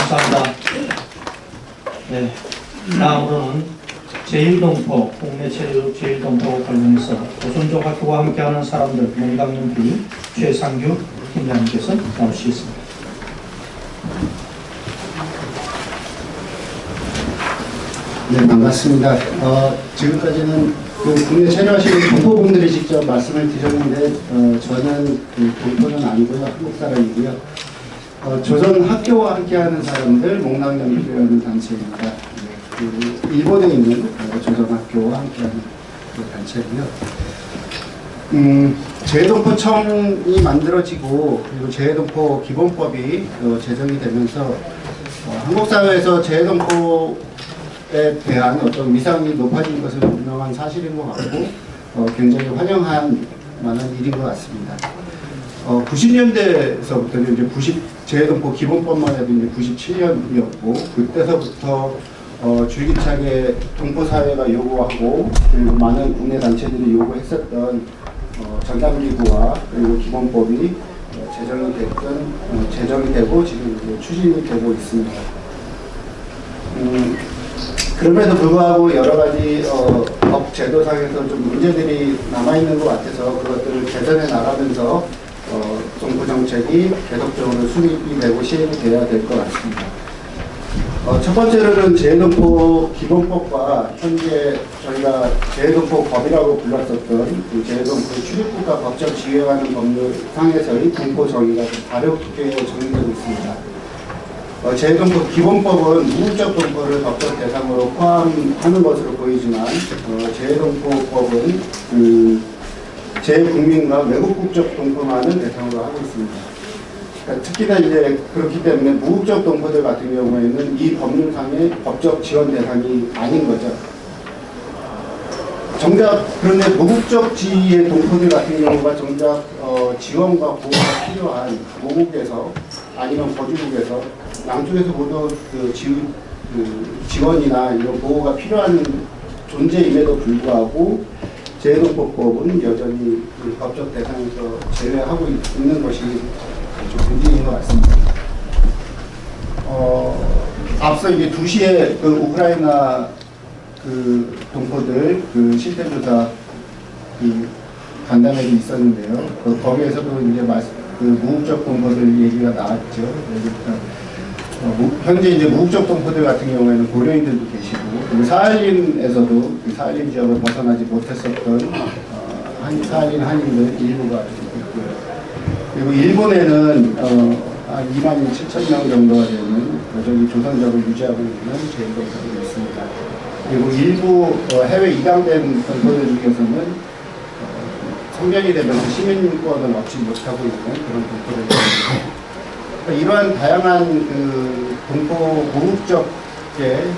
감사합니다. 네, 다음으로는 제1동포, 국내 제1동포 관련해서 조선족 학교와 함께하는 사람들 명강연필 최상규 팀장님께서 나오시겠습니다. 네, 반갑습니다. 지금까지는 국내 체류하시는 동포분들이 직접 말씀을 드렸는데 저는 동포는 아니고요, 한국 사람이고요. 조선 학교와 함께하는 사람들 몽랑연필이라는 단체입니다. 일본에 있는 조선 학교와 함께하는 그 단체고요. 제2동포청이 만들어지고 그리고 제2동포 기본법이 제정이 되면서 한국 사회에서 제2동포에 대한 어떤 위상이 높아진 것은 분명한 사실인 것 같고 굉장히 환영한 만한 일인 것 같습니다. 90년대에서부터는 이제 제2동포 기본법만 해도 이제 97년이었고 그때서부터 줄기차게 동포사회가 요구하고 그리고 많은 국내 단체들이 요구했었던 전당기구와 그리고 기본법이 제정이 되고 지금 이제 추진이 되고 있습니다. 그럼에도 불구하고 여러 가지 법 제도상에서 좀 문제들이 남아있는 것 같아서 그것들을 개선해 나가면서 동포 정책이 계속적으로 수립이 되고 시행이 돼야 될 것 같습니다. 첫 번째로는 제2동포 기본법과 현재 저희가 제2동포법이라고 불렀었던 그 제2동포 출입국가 법적 지휘하는 법률 상에서의 동포 정의가 좀 다르게 정의되고 있습니다. 제2동포 기본법은 무국적 동포를 법적 대상으로 포함하는 것으로 보이지만 제2동포법은 재국민과 외국 국적 동포만을 대상으로 하고 있습니다. 특히나 이제 그렇기 때문에 무국적 동포들 같은 경우에는 이 법률상의 법적 지원 대상이 아닌 거죠. 정작 그런데 무국적 지위의 동포들 같은 경우가 정작 지원과 보호가 필요한 모국에서 아니면 거주국에서 양쪽에서 모두 지원이나 이런 보호가 필요한 존재임에도 불구하고 제2동포법은 여전히 법적 대상에서 제외하고 있는 것이 좀 문제인 것 같습니다. 앞서 이제 2시에 그 우크라이나 그 동포들 그 실태조사 간담회도 있었는데요. 거기에서도 이제 그 무국적 동포들 얘기가 나왔죠. 현재 이제 무국적 동포들 같은 경우에는 고려인들도 계시고, 그리고 사할린에서도 그 사할린 지역을 벗어나지 못했었던 사할린 한인들 일부가 있고요. 그리고 일본에는 한 27,000명 정도가 되는 여전히 조선족을 유지하고 있는 제2동포들이 있습니다. 그리고 일부 해외 이강된 동포들 중에서는 성년이 되면서 시민권을 얻지 못하고 있는 그런 동포들이 있습니다. 이러한 다양한 그 동포 무국적의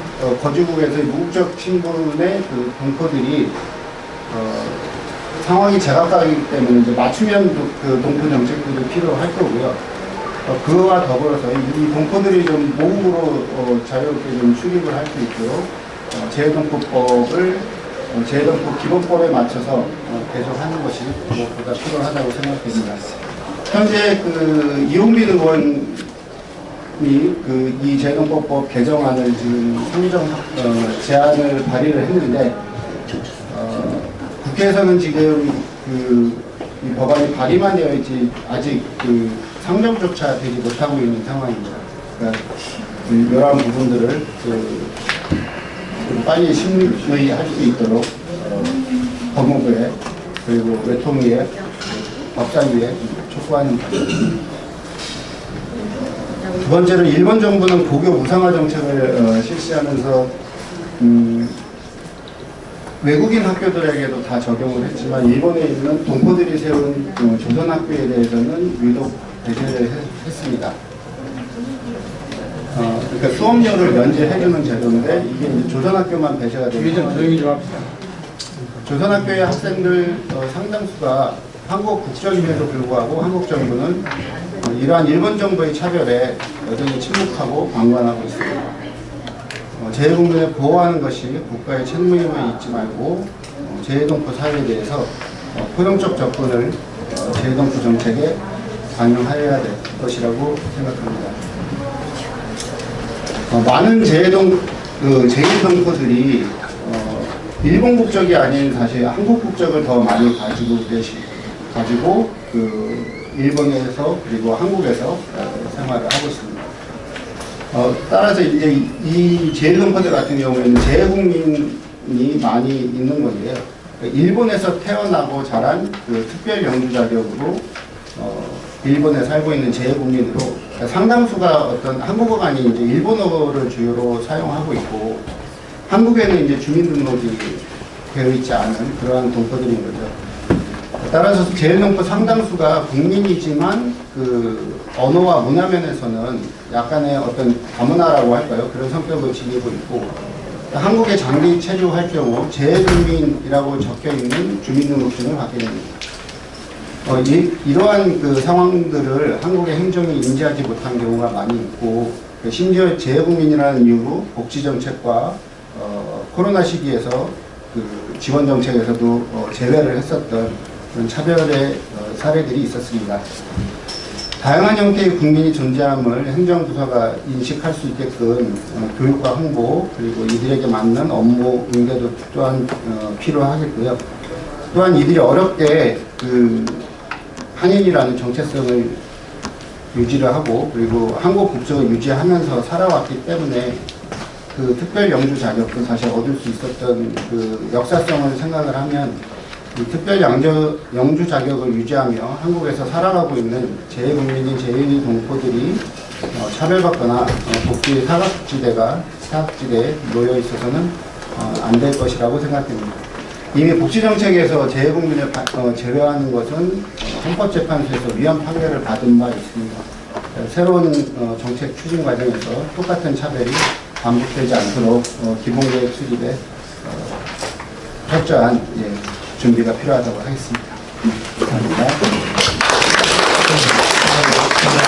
거주국에서의 무국적 신분의 그 동포들이 상황이 제각각이기 때문에 이제 맞춤형 그 동포 정책들이 필요할 거고요. 그와 더불어서 이 동포들이 좀 모국으로 자유롭게 좀 출입을 할 수 있도록 제2동포법을 제2동포 기본법에 맞춰서 개정하는 것이 무엇보다 필요하다고 생각됩니다. 현재 그 이용빈 의원이 이 제2동포법 개정안을 지금 제안을 발의를 했는데 국회에서는 지금 이 법안이 발의만 되어 있지 아직 그 상정조차 되지 못하고 있는 상황입니다. 그러니까 이러한 부분들을 빨리 심의할 수 있도록 법무부에 그리고 외통위에 법사위에 촉구하는 바입니다. 두 번째로 일본 정부는 고교 무상화 정책을 실시하면서 외국인 학교들에게도 다 적용을 했지만 일본에 있는 동포들이 세운 조선학교에 대해서는 유독 배제를 했습니다. 그러니까 수업료를 면제해주는 제도인데 이게 이제 조선학교만 배제가 되고 조선학교의 학생들 상당수가 한국 국적임에도 불구하고 한국 정부는 이러한 일본 정부의 차별에 여전히 침묵하고 방관하고 있습니다. 제2국민을 보호하는 것이 국가의 책무임을 잊지 말고 제2동포 사회에 대해서 포용적 접근을 제2동포 정책에 반영하여야 될 것이라고 생각합니다. 많은 제1동포들이 일본 국적이 아닌 사실 한국 국적을 더 많이 가지고 일본에서 그리고 한국에서 생활을 하고 있습니다. 따라서 이제 이 제1동포들 같은 경우에는 재외국민이 많이 있는 건데요. 일본에서 태어나고 자란 특별 영주 자격으로 일본에 살고 있는 재외국민으로 상당수가 어떤 한국어가 아닌 이제 일본어를 주요로 사용하고 있고 한국에는 이제 주민등록이 되어 있지 않은 그러한 동포들인 거죠. 따라서 제1동포 상당수가 국민이지만 언어와 문화 면에서는 약간의 어떤 다문화라고 할까요? 그런 성격을 지니고 있고 한국에 장기 체류할 경우 재외국민이라고 적혀있는 주민등록증을 받게 됩니다. 이러한 상황들을 한국의 행정이 인지하지 못한 경우가 많이 있고 심지어 재외국민이라는 이유로 복지정책과 코로나 시기에서 지원정책에서도 제외를 했었던 그런 차별의 사례들이 있었습니다. 다양한 형태의 국민이 존재함을 행정부서가 인식할 수 있게끔 교육과 홍보 그리고 이들에게 맞는 업무 응대도 또한 필요하겠고요. 또한 이들이 어렵게 한인이라는 정체성을 유지를 하고 그리고 한국 국적을 유지하면서 살아왔기 때문에 특별 영주 자격도 사실 얻을 수 있었던 역사성을 생각을 하면 이 특별 영주 자격을 유지하며 한국에서 살아가고 있는 재외국민인 제1동포들이 차별받거나 복지 사각지대에 놓여 있어서는 안 될 것이라고 생각됩니다. 이미 복지정책에서 재외국민을 제외하는 것은 헌법재판소에서 위헌 판결을 받은 바 있습니다. 새로운 정책 추진 과정에서 똑같은 차별이 반복되지 않도록 기본계획 수립에 철저한 준비가 필요하다고 하겠습니다. 감사합니다.